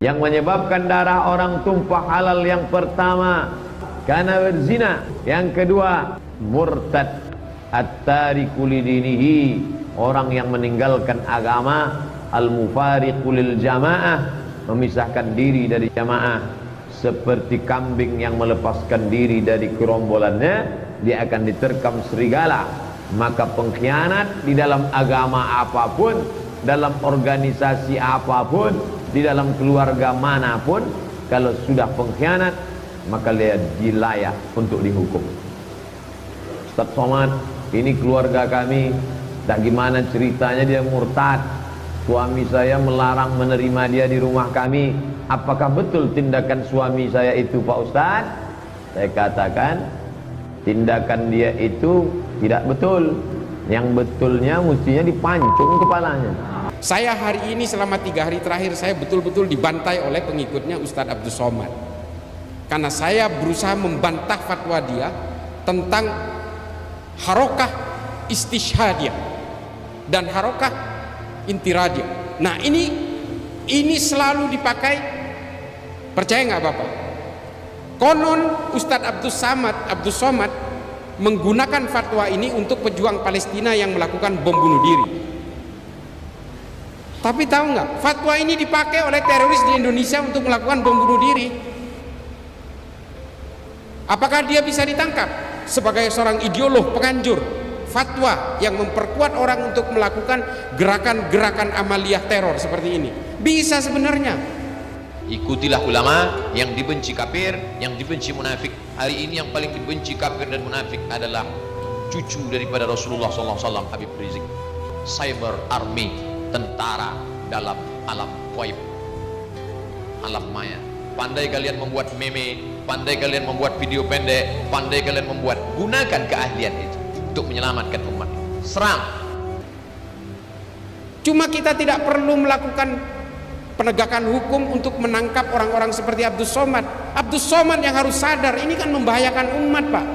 Yang menyebabkan darah orang tumpah halal yang pertama karena berzina, yang kedua murtad at-tariku lidinihi, orang yang meninggalkan agama, al-mufariqu lil jamaah, memisahkan diri dari jamaah, seperti kambing yang melepaskan diri dari gerombolannya, dia akan diterkam serigala. Maka pengkhianat di dalam agama apapun, dalam organisasi apapun, di dalam keluarga manapun, kalau sudah pengkhianat, maka dia layak untuk dihukum. Ustaz Somad, ini keluarga kami, tak gimana ceritanya dia murtad. Suami saya melarang menerima dia di rumah kami. Apakah betul tindakan suami saya itu, Pak Ustaz? Saya katakan, tindakan dia itu tidak betul. Yang betulnya mestinya dipancung kepalanya. Saya hari ini selama 3 hari terakhir saya betul-betul dibantai oleh pengikutnya Ustadz Abdus Somad, karena saya berusaha membantah fatwa dia tentang harokah istishhadiyah dan harokah intiradiyah. Nah ini selalu dipakai, percaya nggak Bapak? Konon Ustadz Abdus Somad menggunakan fatwa ini untuk pejuang Palestina yang melakukan bom bunuh diri. Tapi tahu nggak, fatwa ini dipakai oleh teroris di Indonesia untuk melakukan bom bunuh diri. Apakah dia bisa ditangkap sebagai seorang ideolog penganjur fatwa yang memperkuat orang untuk melakukan gerakan-gerakan amaliyah teror seperti ini? Bisa sebenarnya. Ikutilah ulama, yang dibenci kafir, yang dibenci munafik. Hari ini yang paling dibenci kafir dan munafik adalah cucu daripada Rasulullah SAW, Habib Rizik. Cyber army, tentara dalam alam gaib, alam maya. Pandai kalian membuat meme, pandai kalian membuat video pendek, pandai kalian membuat, gunakan keahlian itu untuk menyelamatkan umat. Serang. Cuma kita tidak perlu melakukan penegakan hukum untuk menangkap orang-orang seperti Abdus Somad. Abdus Somad yang harus sadar, ini kan membahayakan umat, Pak.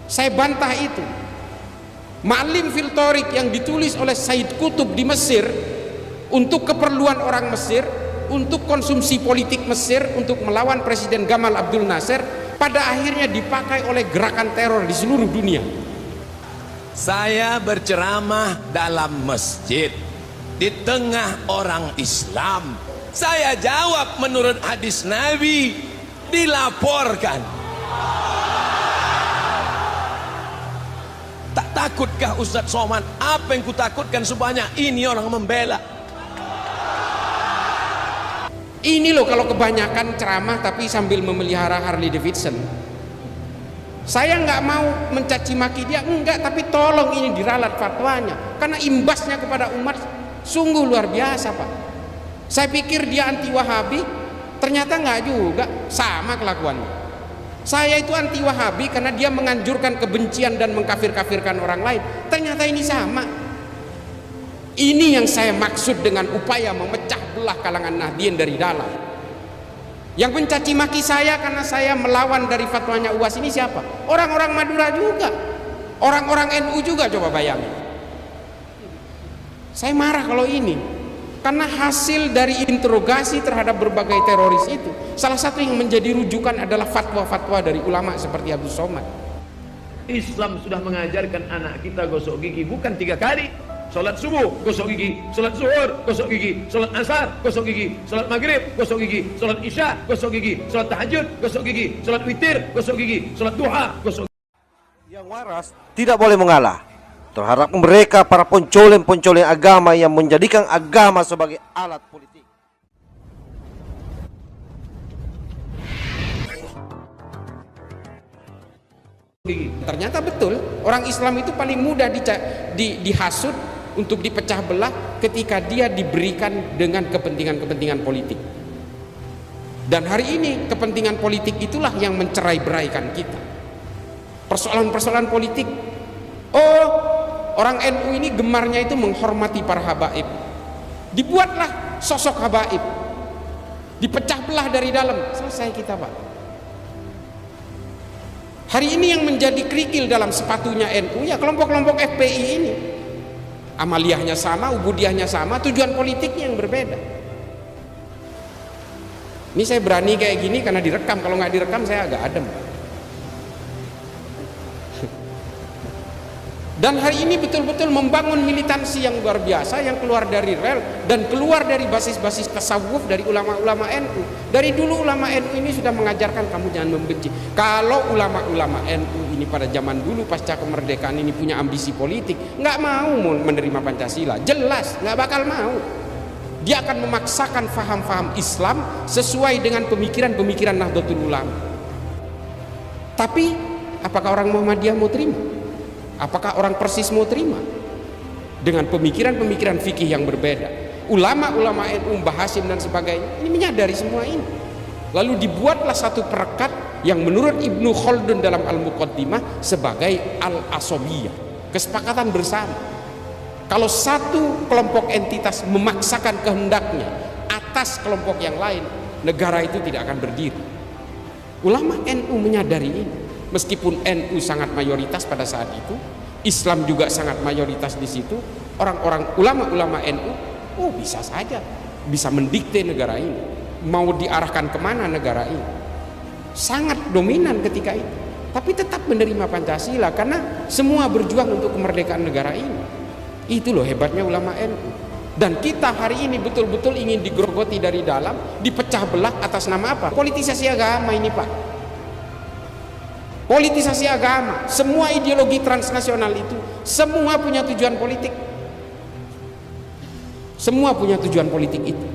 Saya bantah itu. Ma'lim fil Thariq yang ditulis oleh Said Qutb di Mesir untuk keperluan orang Mesir, untuk konsumsi politik Mesir, untuk melawan Presiden Gamal Abdul Nasser, pada akhirnya dipakai oleh gerakan teror di seluruh dunia. Saya berceramah dalam masjid di tengah orang Islam. Saya jawab menurut hadis Nabi, dilaporkan. Tak takutkah Ustadz Somad? Apa yang kutakutkan sebanyak ini orang membela? Ini loh kalau kebanyakan ceramah tapi sambil memelihara Harley Davidson. Saya nggak mau mencaci maki dia, enggak, tapi tolong ini diralat fatwanya, karena imbasnya kepada umat sungguh luar biasa, Pak. Saya pikir dia anti Wahabi, ternyata nggak juga, sama kelakuannya. Saya itu anti Wahabi karena dia menganjurkan kebencian dan mengkafir-kafirkan orang lain, ternyata ini sama. Ini yang saya maksud dengan upaya memecah belah kalangan Nahdien dari dalam. Yang mencaci maki saya karena saya melawan dari fatwanya UAS ini siapa? Orang-orang Madura juga, orang-orang NU juga, coba bayangin. Saya marah kalau ini, karena hasil dari interogasi terhadap berbagai teroris itu, salah satu yang menjadi rujukan adalah fatwa-fatwa dari ulama seperti Abdus Somad. Islam sudah mengajarkan anak kita gosok gigi bukan 3 kali. Salat subuh gosok gigi, salat zuhur gosok gigi, salat asar gosok gigi, salat maghrib gosok gigi, salat isya gosok gigi, salat tahajud gosok gigi, salat witir gosok gigi, salat duha gosok gigi. Yang waras tidak boleh mengalah terhadap mereka para pencoleng-pencoleng agama yang menjadikan agama sebagai alat politik. Ternyata betul, orang Islam itu paling mudah dihasut untuk dipecah belah ketika dia diberikan dengan kepentingan-kepentingan politik. Dan hari ini kepentingan politik itulah yang mencerai-beraikan kita. Persoalan-persoalan politik. Oh, orang NU ini gemarnya itu menghormati para habaib. Dibuatlah sosok habaib, dipecah belah dari dalam, selesai kita, Pak. Hari ini yang menjadi kerikil dalam sepatunya NU ya kelompok-kelompok FPI ini. Amaliyahnya sama, ubudiahnya sama, tujuan politiknya yang berbeda. Ini saya berani kayak gini karena direkam, kalau nggak direkam saya agak adem. Dan hari ini betul-betul membangun militansi yang luar biasa, yang keluar dari rel dan keluar dari basis-basis tasawuf dari ulama-ulama NU. Dari dulu ulama NU ini sudah mengajarkan kamu jangan membenci. Kalau ulama-ulama NU ini pada zaman dulu pasca kemerdekaan ini punya ambisi politik, nggak mau menerima Pancasila, jelas nggak bakal mau. Dia akan memaksakan faham-faham Islam sesuai dengan pemikiran-pemikiran Nahdlatul Ulama. Tapi apakah orang Muhammadiyah mau terima? Apakah orang Persis mau terima dengan pemikiran-pemikiran fikih yang berbeda? Ulama-ulama NU, Mbah Hasyim dan sebagainya ini menyadari semua ini. Lalu dibuatlah satu perekat yang menurut Ibnu Khaldun dalam Al-Muqaddimah sebagai al-asobiyah, kesepakatan bersama. Kalau satu kelompok entitas memaksakan kehendaknya atas kelompok yang lain, negara itu tidak akan berdiri. Ulama NU menyadari ini. Meskipun NU sangat mayoritas pada saat itu, Islam juga sangat mayoritas di situ, orang-orang ulama-ulama NU, bisa saja bisa mendikte negara ini, mau diarahkan kemana negara ini, sangat dominan ketika itu. Tapi tetap menerima Pancasila karena semua berjuang untuk kemerdekaan negara ini. Itu loh hebatnya ulama NU. Dan kita hari ini betul-betul ingin digerogoti dari dalam, dipecah belah atas nama apa? Politisasi agama ini, Pak. Politisasi agama, semua ideologi transnasional itu semua punya tujuan politik. Semua punya tujuan politik itu.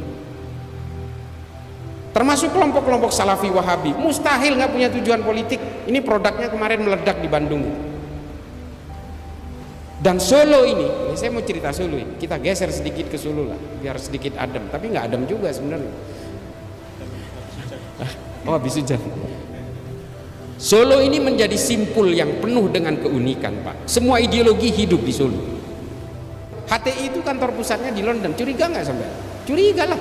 Termasuk kelompok-kelompok Salafi Wahabi, mustahil nggak punya tujuan politik. Ini produknya kemarin meledak di Bandung. Dan Solo ini saya mau cerita Solo ini. Kita geser sedikit ke Solo lah, biar sedikit adem. Tapi nggak adem juga sebenarnya. Oh, habis hujan. Solo ini menjadi simpul yang penuh dengan keunikan, Pak. Semua ideologi hidup di Solo. HTI itu kantor pusatnya di London. Curiga nggak sampai? Curiga lah.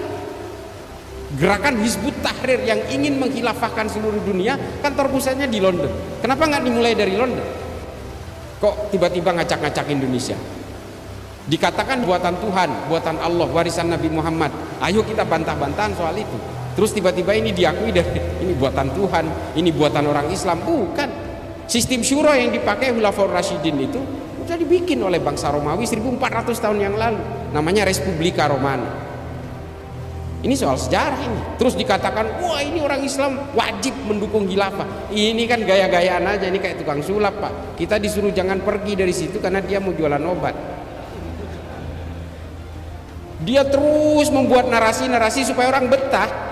Gerakan Hizbut Tahrir yang ingin menghilafahkan seluruh dunia, kantor pusatnya di London. Kenapa nggak dimulai dari London? Kok tiba-tiba ngacak-ngacak Indonesia? Dikatakan buatan Tuhan, buatan Allah, warisan Nabi Muhammad. Ayo kita bantah-bantahan soal itu. Terus tiba-tiba ini diakui dari ini buatan Tuhan, ini buatan orang Islam. Bukan. Sistem syura yang dipakai Khulafaur Rasyidin itu sudah dibikin oleh bangsa Romawi 1400 tahun yang lalu. Namanya Respublika Romana. Ini soal sejarah ini. Terus dikatakan, wah ini orang Islam wajib mendukung khilafah. Ini kan gaya-gayaan aja, ini kayak tukang sulap, Pak. Kita disuruh jangan pergi dari situ karena dia mau jualan obat. Dia terus membuat narasi-narasi supaya orang betah.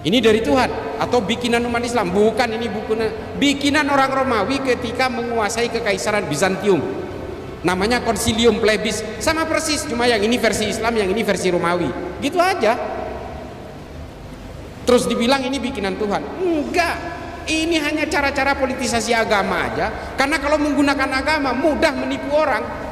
Ini dari Tuhan atau bikinan umat Islam? Bukan, ini bikinan orang Romawi ketika menguasai kekaisaran Bizantium. Namanya Concilium Plebis, sama persis, cuma yang ini versi Islam, yang ini versi Romawi. Gitu aja. Terus dibilang ini bikinan Tuhan. Enggak. Ini hanya cara-cara politisasi agama aja. Karena kalau menggunakan agama mudah menipu orang.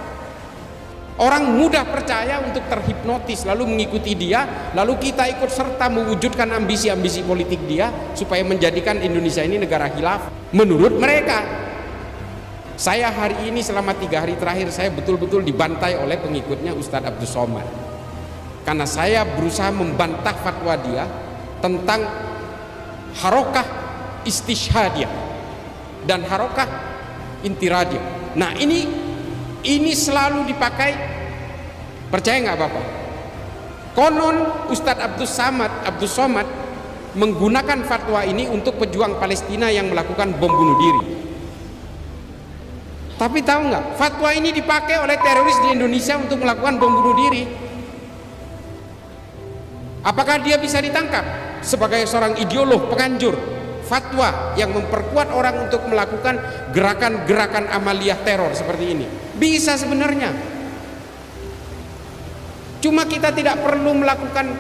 Orang mudah percaya untuk terhipnotis lalu mengikuti dia, lalu kita ikut serta mewujudkan ambisi-ambisi politik dia supaya menjadikan Indonesia ini negara khilafah. Menurut mereka, saya hari ini selama 3 hari terakhir saya betul-betul dibantai oleh pengikutnya Ustadz Abdus Somad karena saya berusaha membantah fatwa dia tentang harokah istishhadiyah dan harokah intiradiyah. Nah ini selalu dipakai, percaya nggak Bapak? Konon Ustadz Abdus Somad menggunakan fatwa ini untuk pejuang Palestina yang melakukan bom bunuh diri. Tapi tahu nggak, fatwa ini dipakai oleh teroris di Indonesia untuk melakukan bom bunuh diri. Apakah dia bisa ditangkap sebagai seorang ideolog penganjur fatwa yang memperkuat orang untuk melakukan gerakan-gerakan amaliyah teror seperti ini? Bisa sebenarnya. Cuma kita tidak perlu melakukan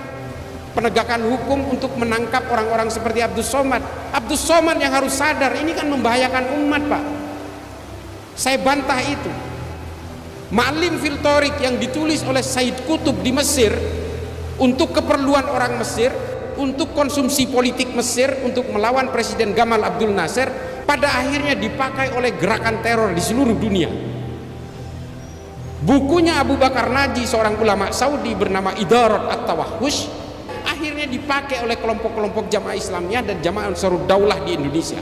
penegakan hukum untuk menangkap orang-orang seperti Abdus Somad. Abdus Somad yang harus sadar ini kan membahayakan umat, Pak. Saya bantah itu. Ma'lim fil Thariq yang ditulis oleh Said Qutb di Mesir untuk keperluan orang Mesir, untuk konsumsi politik Mesir, untuk melawan Presiden Gamal Abdul Nasser, pada akhirnya dipakai oleh gerakan teror di seluruh dunia. Bukunya Abu Bakar Naji, seorang ulama Saudi bernama Idarat At-Tawahhush, akhirnya dipakai oleh kelompok-kelompok jamaah Islamiyah dan jamaah Ansarud Daulah di Indonesia.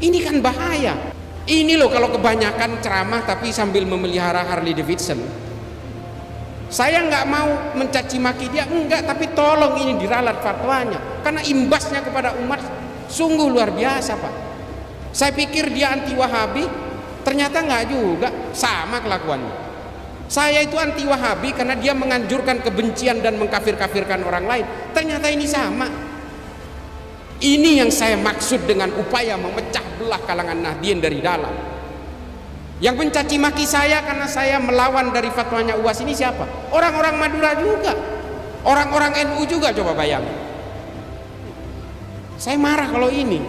Ini kan bahaya. Ini loh kalau kebanyakan ceramah tapi sambil memelihara Harley Davidson. Saya nggak mau mencaci maki dia, enggak, tapi tolong ini diralat fatwanya, karena imbasnya kepada umat sungguh luar biasa, Pak. Saya pikir dia anti Wahabi, ternyata nggak juga, sama kelakuannya. Saya itu anti Wahabi karena dia menganjurkan kebencian dan mengkafir-kafirkan orang lain, ternyata ini sama. Ini yang saya maksud dengan upaya memecah belah kalangan Nahdien dari dalam. Yang mencaci maki saya karena saya melawan dari fatwanya UAS ini siapa? Orang-orang Madura juga, orang-orang NU juga, coba bayangin. Saya marah kalau ini,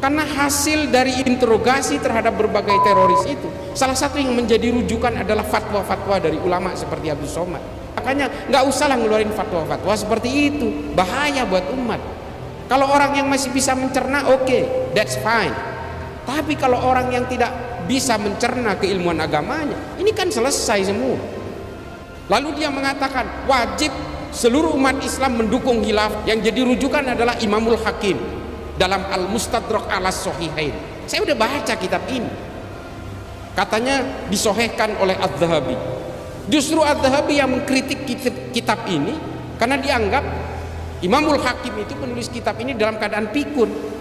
karena hasil dari interogasi terhadap berbagai teroris itu, salah satu yang menjadi rujukan adalah fatwa-fatwa dari ulama seperti Abdul Somad. Makanya nggak usahlah ngeluarin fatwa-fatwa seperti itu, bahaya buat umat. Kalau orang yang masih bisa mencerna, oke, that's fine. Tapi kalau orang yang tidak bisa mencerna keilmuan agamanya, ini kan selesai semua. Lalu dia mengatakan wajib seluruh umat Islam mendukung khilafah. Yang jadi rujukan adalah Imamul Hakim dalam Al-Mustadrak alas Sahihain. Saya udah baca kitab ini, katanya disohehkan oleh Adz-Dzahabi. Justru Adz-Dzahabi yang mengkritik kitab ini karena dianggap Imamul Hakim itu penulis kitab ini dalam keadaan pikun.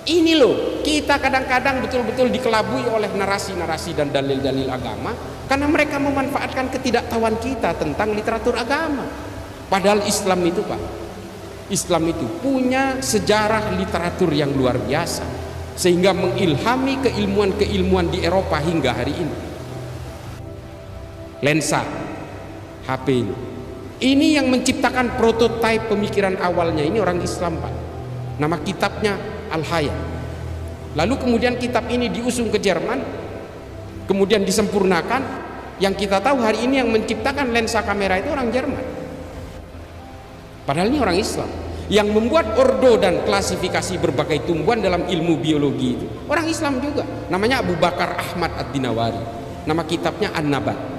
Ini loh, kita kadang-kadang betul-betul dikelabui oleh narasi-narasi dan dalil-dalil agama karena mereka memanfaatkan ketidaktahuan kita tentang literatur agama. Padahal Islam itu, Pak, Islam itu punya sejarah literatur yang luar biasa sehingga mengilhami keilmuan-keilmuan di Eropa hingga hari ini. Lensa, HP ini yang menciptakan prototipe pemikiran awalnya ini orang Islam, Pak. Nama kitabnya Al-Haya. Lalu kemudian kitab ini diusung ke Jerman, kemudian disempurnakan. Yang kita tahu hari ini yang menciptakan lensa kamera itu orang Jerman, padahal ini orang Islam. Yang membuat ordo dan klasifikasi berbagai tumbuhan dalam ilmu biologi itu orang Islam juga, namanya Abu Bakar Ahmad Ad-Dinawari. Nama kitabnya An-Nabat.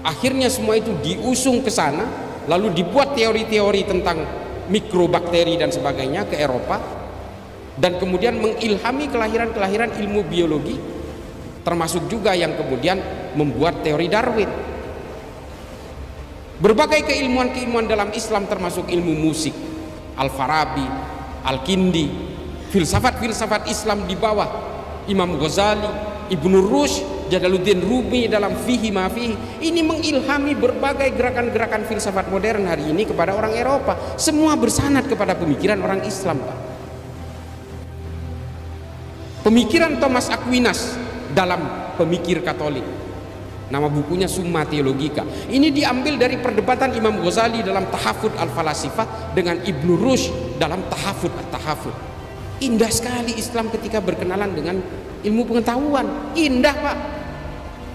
Akhirnya semua itu diusung ke sana, lalu dibuat teori-teori tentang mikrobakteri dan sebagainya ke Eropa, dan kemudian mengilhami kelahiran-kelahiran ilmu biologi, termasuk juga yang kemudian membuat teori Darwin. Berbagai keilmuan-keilmuan dalam Islam termasuk ilmu musik, Al-Farabi, Al-Kindi, filsafat-filsafat Islam di bawah Imam Ghazali, Ibnu Rushd, Jalaluddin Rumi dalam Fihi Ma Fihi. Ini mengilhami berbagai gerakan-gerakan filsafat modern hari ini kepada orang Eropa. Semua bersanad kepada pemikiran orang Islam, Pak. Pemikiran Thomas Aquinas dalam Pemikir Katolik, nama bukunya Summa Theologica, ini diambil dari perdebatan Imam Ghazali dalam Tahafud Al-Falasifah dengan Ibnu Rushd dalam Tahafud At-Tahafud. Indah sekali Islam ketika berkenalan dengan ilmu pengetahuan, indah, Pak.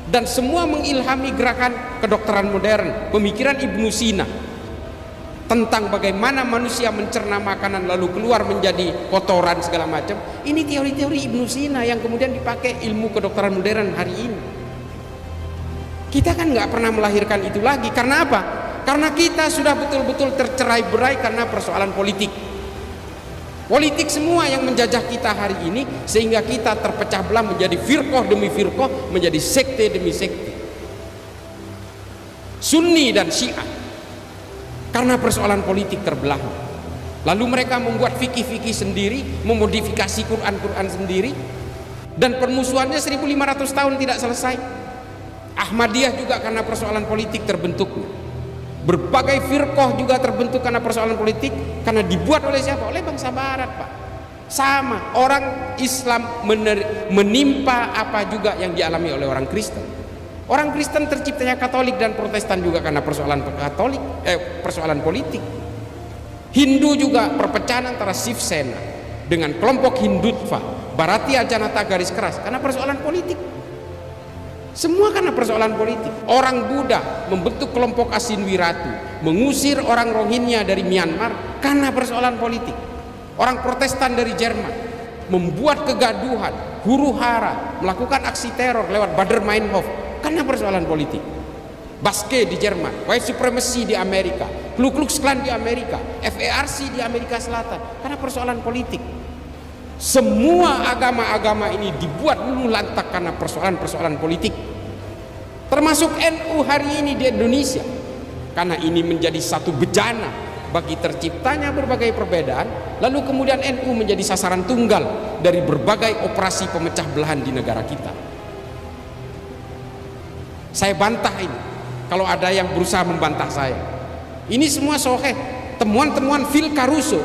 Dan semua mengilhami gerakan kedokteran modern, pemikiran Ibnu Sina tentang bagaimana manusia mencerna makanan lalu keluar menjadi kotoran segala macam. Ini teori-teori Ibnu Sina yang kemudian dipakai ilmu kedokteran modern hari ini. Kita kan nggak pernah melahirkan itu lagi. Karena apa? Karena kita sudah betul-betul tercerai-berai karena persoalan politik. Politik semua yang menjajah kita hari ini, sehingga kita terpecah belah menjadi firqah demi firqah, menjadi sekte demi sekte, Sunni dan Syiah, karena persoalan politik terbelah. Lalu mereka membuat fikih-fikih sendiri, memodifikasi Quran-Quran sendiri, dan permusuhannya 1500 tahun tidak selesai. Ahmadiyah juga karena persoalan politik terbentuknya. Berbagai firqah juga terbentuk karena persoalan politik, karena dibuat oleh siapa? Oleh bangsa barat, Pak. Sama, orang Islam menimpa apa juga yang dialami oleh orang Kristen. Orang Kristen terciptanya Katolik dan Protestan juga karena persoalan persoalan politik. Hindu juga perpecahan antara Shiv Sena dengan kelompok Hindutva, Bharatiya Janata garis keras karena persoalan politik. Semua karena persoalan politik. Orang Buddha membentuk kelompok Asinwiratu, mengusir orang Rohingya dari Myanmar karena persoalan politik. Orang Protestan dari Jerman membuat kegaduhan, huru-hara, melakukan aksi teror lewat Baader Meinhof karena persoalan politik. Baske di Jerman, white supremacy di Amerika, Ku Klux Klan di Amerika, FARC di Amerika Selatan, karena persoalan politik. Semua agama-agama ini dibuat luluh lantak karena persoalan-persoalan politik, termasuk NU hari ini di Indonesia, karena ini menjadi satu bejana bagi terciptanya berbagai perbedaan, lalu kemudian NU menjadi sasaran tunggal dari berbagai operasi pemecah belahan di negara kita. Saya bantah ini kalau ada yang berusaha membantah saya. Ini semua sahih, temuan-temuan Phil Caruso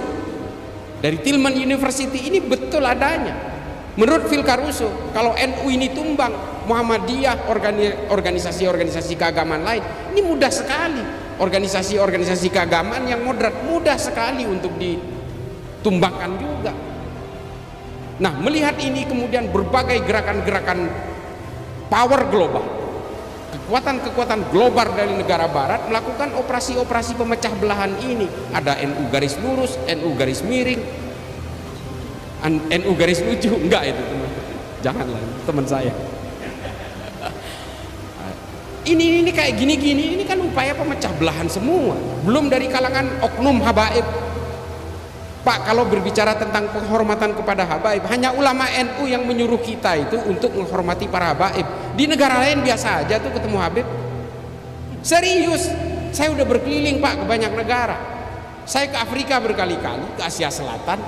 dari Tillman University ini betul adanya. Menurut Phil Caruso, kalau NU ini tumbang, Muhammadiyah, organisasi-organisasi keagamaan lain, ini mudah sekali. Organisasi-organisasi keagamaan yang moderat mudah sekali untuk ditumbangkan juga. Nah, melihat ini kemudian berbagai gerakan-gerakan power global, kekuatan-kekuatan global dari negara barat melakukan operasi-operasi pemecah belahan ini. Ada NU garis lurus, NU garis miring, NU garis lucu. Enggak itu teman, janganlah teman saya. Ini kayak gini-gini, ini kan upaya pemecah belahan semua. Belum dari kalangan oknum habaib. Pak, kalau berbicara tentang penghormatan kepada habaib, hanya ulama NU yang menyuruh kita itu untuk menghormati para habaib. Di negara lain biasa aja tuh ketemu habib. Serius, saya udah berkeliling Pak ke banyak negara. Saya ke Afrika berkali-kali, ke Asia Selatan,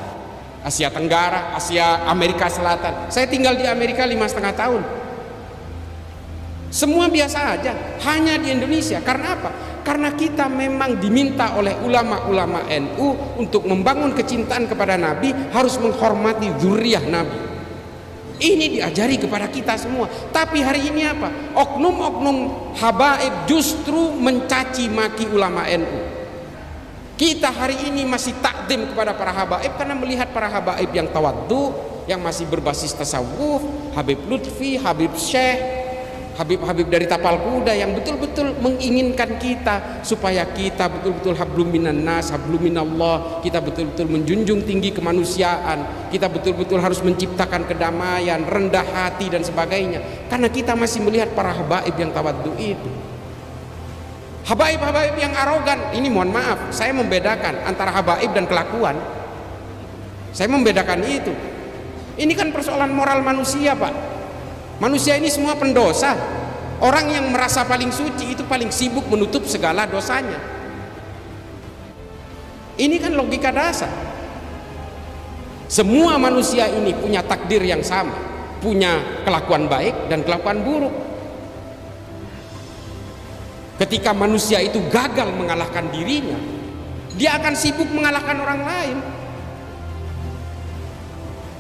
Asia Tenggara, Asia Amerika Selatan. Saya tinggal di Amerika 5,5 tahun. Semua biasa aja, hanya di Indonesia. Karena apa? Karena kita memang diminta oleh ulama-ulama NU untuk membangun kecintaan kepada Nabi, harus menghormati zuriyah Nabi. Ini diajari kepada kita semua. Tapi hari ini apa? Oknum-oknum habaib justru mencaci maki ulama NU. Kita hari ini masih takdim kepada para habaib karena melihat para habaib yang tawaddu, yang masih berbasis tasawuf, Habib Lutfi, Habib Syekh, Habib-habib dari tapal kuda yang betul-betul menginginkan kita supaya kita betul-betul hablum minan nas, hablum minallah, kita betul-betul menjunjung tinggi kemanusiaan, kita betul-betul harus menciptakan kedamaian, rendah hati dan sebagainya. Karena kita masih melihat para habaib yang tawaddu itu. Habaib-habaib yang arogan, ini mohon maaf, saya membedakan antara habaib dan kelakuan. Saya membedakan itu. Ini kan persoalan moral manusia, Pak. Manusia ini semua pendosa. Orang yang merasa paling suci itu paling sibuk menutup segala dosanya. Ini kan logika dasar. Semua manusia ini punya takdir yang sama, punya kelakuan baik dan kelakuan buruk. Ketika manusia itu gagal mengalahkan dirinya, dia akan sibuk mengalahkan orang lain.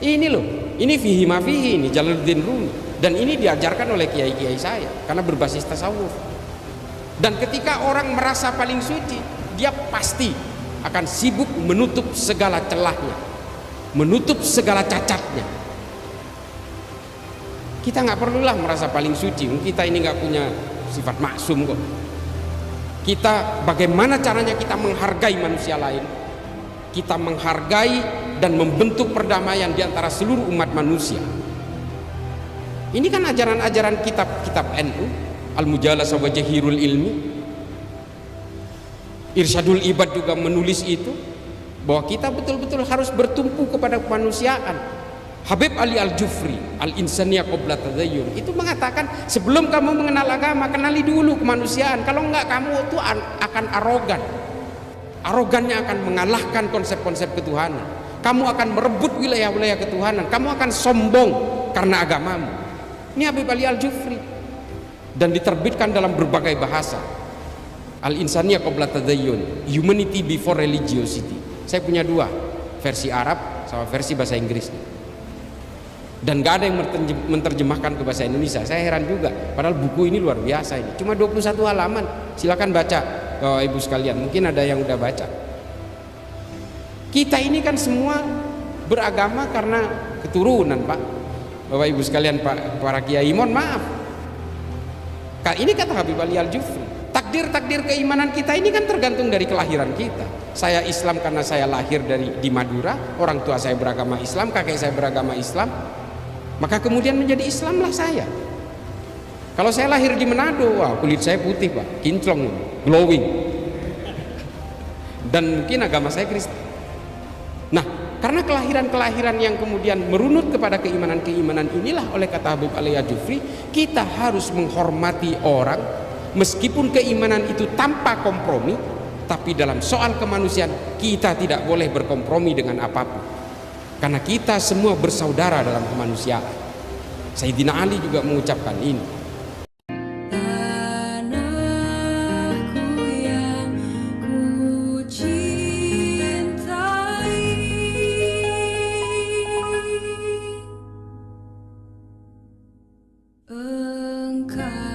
Ini loh, ini fihi ma fihi, ini Jalaluddin Rumi. Dan ini diajarkan oleh kiai-kiai saya karena berbasis tasawuf. Dan ketika orang merasa paling suci, dia pasti akan sibuk menutup segala celahnya, menutup segala cacatnya. Kita nggak perlulah merasa paling suci, kita ini nggak punya sifat maksum kok. Kita bagaimana caranya kita menghargai manusia lain, kita menghargai dan membentuk perdamaian di antara seluruh umat manusia. Ini kan ajaran-ajaran kitab-kitab NU, Al-Mujalasah wa Jahirul Ilmi. Irsyadul Ibad juga menulis itu, bahwa kita betul-betul harus bertumpu kepada kemanusiaan. Habib Ali Al-Jufri, Al-Insaniyah Qabla Tadayyun, itu mengatakan sebelum kamu mengenal agama, kenali dulu kemanusiaan. Kalau enggak, kamu itu akan arogan. Arogannya akan mengalahkan konsep-konsep ketuhanan. Kamu akan merebut wilayah-wilayah ketuhanan. Kamu akan sombong karena agamamu. Ini Habib Ali Al-Jufri, dan diterbitkan dalam berbagai bahasa. Al-Insaniyah Qabla Tadayyun, Humanity Before Religiosity. Saya punya dua, versi Arab sama versi bahasa Inggris. Dan gak ada yang menerjemahkan ke bahasa Indonesia. Saya heran juga, padahal buku ini luar biasa ini. Cuma 21 halaman. Silakan baca, Bapak Ibu sekalian. Mungkin ada yang udah baca. Kita ini kan semua beragama karena keturunan, Pak. Bapak Ibu sekalian, Pak, para kiai, mohon maaf. Ini kata Habib Ali Al-Jufri, takdir-takdir keimanan kita ini kan tergantung dari kelahiran kita. Saya Islam karena saya lahir di Madura, orang tua saya beragama Islam, kakek saya beragama Islam, maka kemudian menjadi Islamlah saya. Kalau saya lahir di Manado, wah kulit saya putih Pak, kinclong, glowing. Dan mungkin agama saya Kristen. Nah, karena kelahiran-kelahiran yang kemudian merunut kepada keimanan-keimanan inilah, oleh kata Habib Ali Al-Jufri, kita harus menghormati orang meskipun keimanan itu tanpa kompromi, tapi dalam soal kemanusiaan kita tidak boleh berkompromi dengan apapun. Karena kita semua bersaudara dalam kemanusiaan. Sayyidina Ali juga mengucapkan ini. Engkau